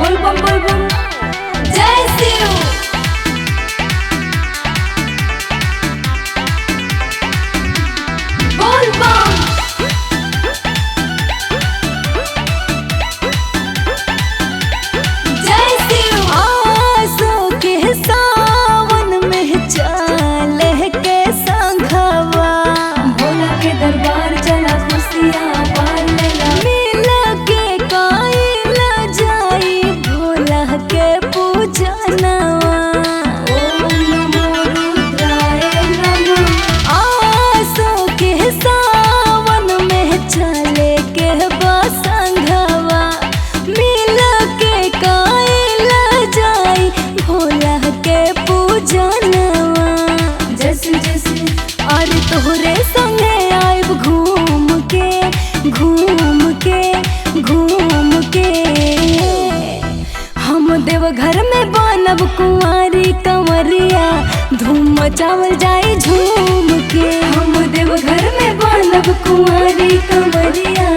बोल बम जय शिव। बोल बम जय शिव। आसो के सावन में चले के संघवा, भोला के दरबार चला खुशियाँ पार लेला। मिल के काइल जाई भोला के पूजनवा। ओम नमो रुद्राय नमः। आसो के सावन में चले के बसंघवा, मिल के काइल जाई भोला के पूजनवा। जैसे जैसे और तोहरे संगे आइब घूम के घूम के घूम के। हम देवघर में बनब कुंवारी कंवरिया, धूम मचावल जाए झूम के। हम देवघर में बनब कुंवारी कंवरिया,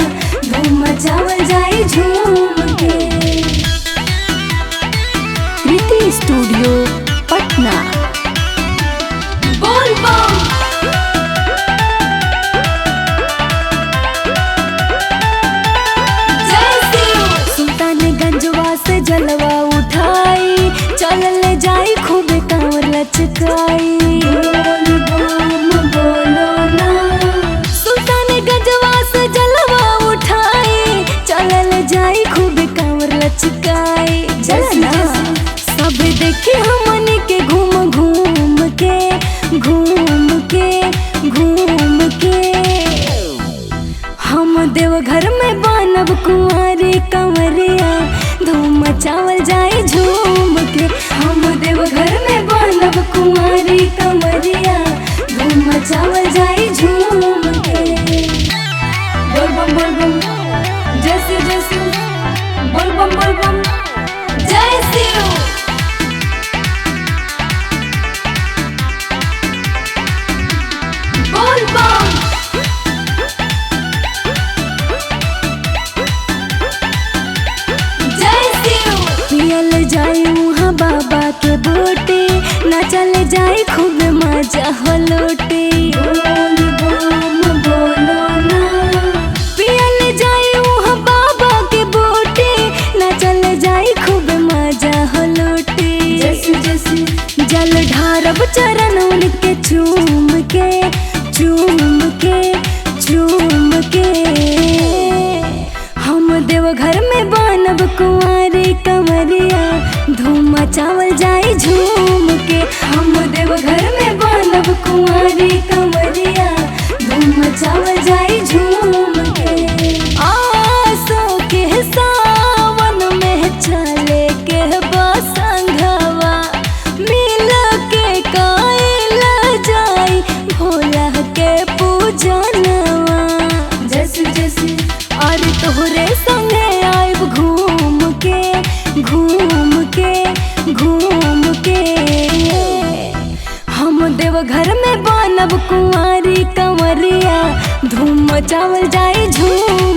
धूम मचावल जाई झूम के। कृति स्टूडियो पटना। बोल बम जय शिव। सुल्तानगंजवा से जलवा उठाई, चलल जाई खूब कांवर लचकाई। बोल बम बोलो ना। सुल्तानगंजवा से जलवा उठाई, चलल जाई खूब कांवर लचकाई। चलना सब देखी हमनी के घूम घूम के घूम के घूम के। हम देवघर में बनब कुंवारी कंवरिया, धूम मचावल जाए झूम के। हम देवघर में बनब कुंवारी कंवरिया, धूम मचावल जाई झूम के। बोल बम जय शिव जय शिव। बोल बम जय शिव। बोल बम जय शिव। पियल जाए वहाँ बाबा के बूटे, नाचल जाए खूब मजा हो लूटे। बोल बम बोलो ना। पियल जाए वहाँ बाबा के बूटे, नाचल जाए खूब मजा हो लूटे। जैसे जैसे जल ढारब चरण उनके चूम के चूम के चूम के। हम देवघर में बनब कुंवारी कंवरिया, धूम मचावल जाए झूम के। हम देवघर में बनब कुंवारी कंवरिया, धूम मचावल जाई झूम के। आसो के सावन में चले के बसंघवा, मिल के काइल जाई भोला के पूजनवा। जैसे जैसे और तोहरे संगे आइब घूम के घूम के घूम के। हम देवघर में बनब कुंवारी कंवरिया, धूम मचावल जाए झूम